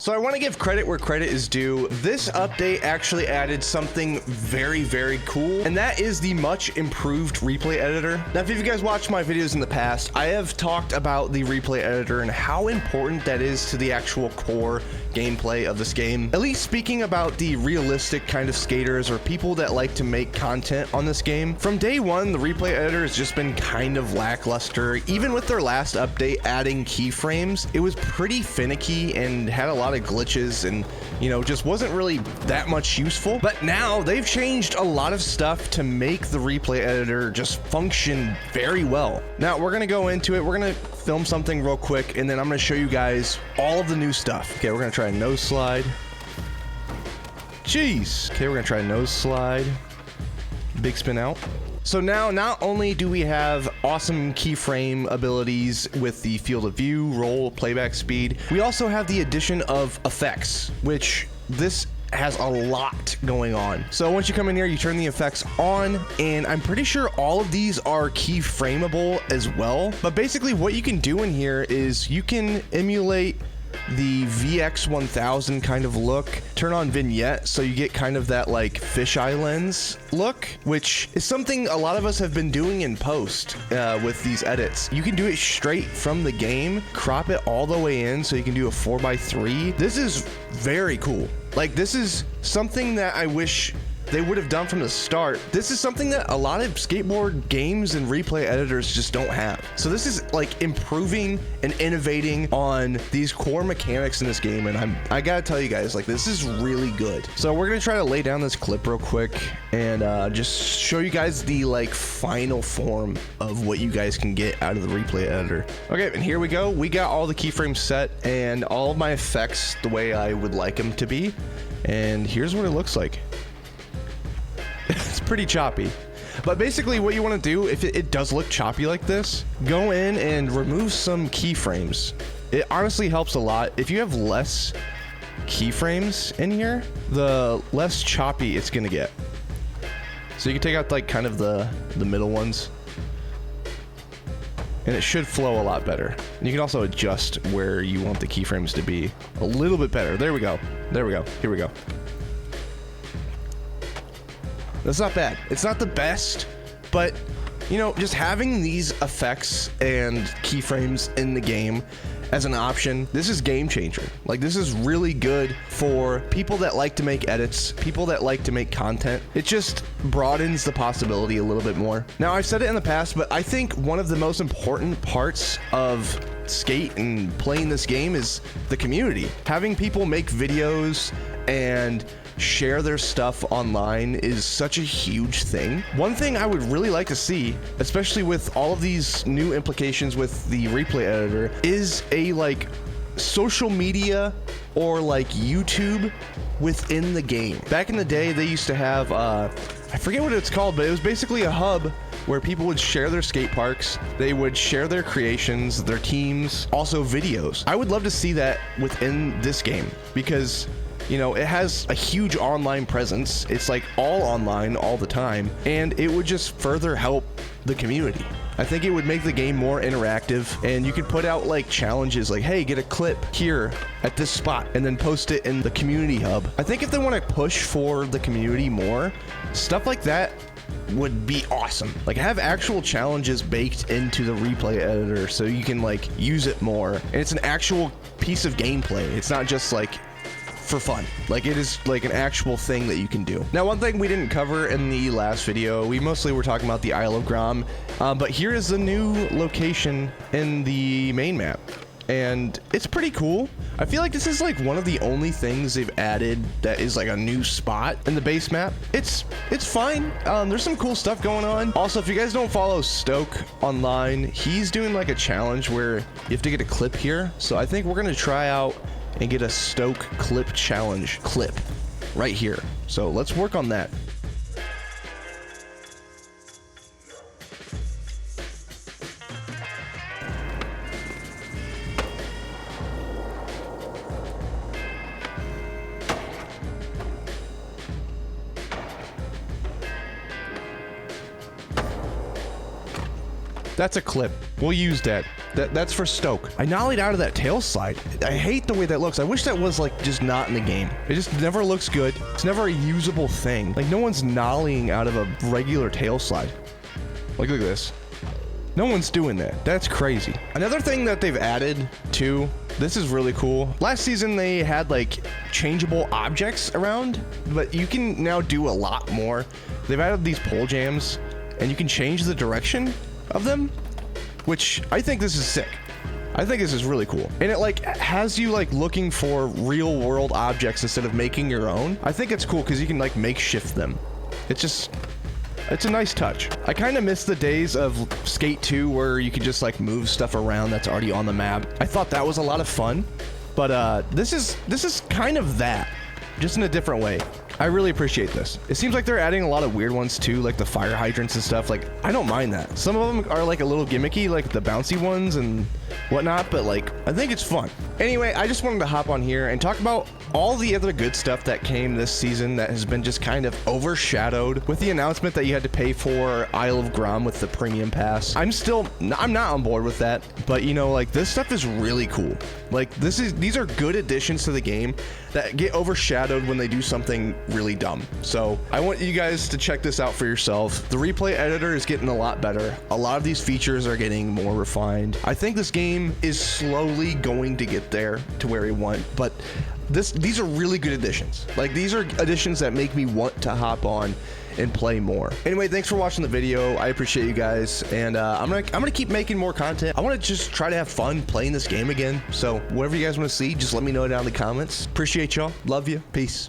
So I want to give credit where credit is due. This update actually added something very, very cool, and that is the much improved replay editor. Now, if you guys watched my videos in the past, I have talked about the replay editor and how important that is to the actual core gameplay of this game. At least speaking about the realistic kind of skaters or people that like to make content on this game. From day one, the replay editor has just been kind of lackluster. Even with their last update adding keyframes, it was pretty finicky and had a lot of glitches and, you know, just wasn't really that much useful. But now they've changed a lot of stuff to make the replay editor just function very well. Now we're gonna go into it. We're gonna film something real quick and then I'm gonna show you guys all of the new stuff. Okay, we're gonna try a nose slide. Jeez. Okay, we're gonna try a nose slide. Big spin out. So now, not only do we have awesome keyframe abilities with the field of view, roll, playback speed, we also have the addition of effects, which this has a lot going on. So once you come in here, you turn the effects on, and I'm pretty sure all of these are keyframeable as well. But basically what you can do in here is you can emulate the VX1000 kind of look, turn on vignette so you get kind of that like fisheye lens look, which is something a lot of us have been doing in post with these edits. You can do it straight from the game, crop it all the way in so you can do a 4:3. This is very cool. Like, this is something that I wish they would have done from the start. This is something that a lot of skateboard games and replay editors just don't have. So this is like improving and innovating on these core mechanics in this game, and I gotta tell you guys, like, this is really good. So we're gonna try to lay down this clip real quick and just show you guys the like final form of what you guys can get out of the replay editor. Okay, and here we go. We got all the keyframes set and all of my effects the way I would like them to be, and here's what it looks like. It's pretty choppy, but basically what you want to do, if it does look choppy like this, go in and remove some keyframes. It honestly helps a lot. If you have less keyframes in here, the less choppy it's gonna get. So you can take out like kind of the middle ones, and it should flow a lot better. And you can also adjust where you want the keyframes to be a little bit better. There we go. There we go. Here we go. That's not bad. It's not the best, but you know, just having these effects and keyframes in the game as an option, this is game changer. Like, this is really good for people that like to make edits, people that like to make content. It just broadens the possibility a little bit more. Now, I've said it in the past, but I think one of the most important parts of skate and playing this game is the community. Having people make videos and share their stuff online is such a huge thing. One thing I would really like to see, especially with all of these new implications with the replay editor, is a like social media or like YouTube within the game. Back in the day, they used to have I forget what it's called, but it was basically a hub where people would share their skate parks, they would share their creations, their teams, also videos. I would love to see that within this game because, you know, it has a huge online presence. It's like all online all the time, and it would just further help the community. I think it would make the game more interactive, and you could put out like challenges like, hey, get a clip here at this spot and then post it in the community hub. I think if they want to push for the community more, stuff like that would be awesome. Like, have actual challenges baked into the replay editor so you can like use it more, and it's an actual piece of gameplay. It's not just like for fun. Like, it is like an actual thing that you can do. Now, one thing we didn't cover in the last video, we mostly were talking about the Isle of Grom, but here is the new location in the main map, and it's pretty cool. I feel like this is like one of the only things they've added that is like a new spot in the base map. It's fine. There's some cool stuff going on. Also, if you guys don't follow Stoke online, he's doing like a challenge where you have to get a clip here. So I think we're gonna try out and get a Stoke clip challenge clip right here. So let's work on that. That's a clip. We'll use that. That's for Stoke. I nollied out of that tail slide. I hate the way that looks. I wish that was like just not in the game. It just never looks good. It's never a usable thing. Like no one's nollying out of a regular tail slide. Like look at this. No one's doing that. That's crazy. Another thing that they've added too, this is really cool. Last season they had like changeable objects around, but you can now do a lot more. They've added these pole jams and you can change the direction of them, which I think this is sick. I think this is really cool. And it like has you like looking for real world objects instead of making your own. I think it's cool because you can like makeshift them. It's a nice touch. I kind of miss the days of Skate 2 where you could just like move stuff around that's already on the map. I thought that was a lot of fun, but this is kind of that, just in a different way. I really appreciate this. It seems like they're adding a lot of weird ones too, like the fire hydrants and stuff. Like, I don't mind that. Some of them are like a little gimmicky, like the bouncy ones and whatnot, but like, I think it's fun. Anyway, I just wanted to hop on here and talk about all the other good stuff that came this season that has been just kind of overshadowed with the announcement that you had to pay for Isle of Grom with the premium pass. I'm not on board with that, but you know, like this stuff is really cool. Like these are good additions to the game that get overshadowed when they do something really dumb. So I want you guys to check this out for yourself. The replay editor is getting a lot better. A lot of these features are getting more refined. I think this game is slowly going to get there to where we want, but these are really good additions. Like these are additions that make me want to hop on and play more. Anyway, thanks for watching the video. I appreciate you guys, and I'm gonna keep making more content. I want to just try to have fun playing this game again. So whatever you guys want to see, just let me know down in the comments. Appreciate y'all. Love you. Peace.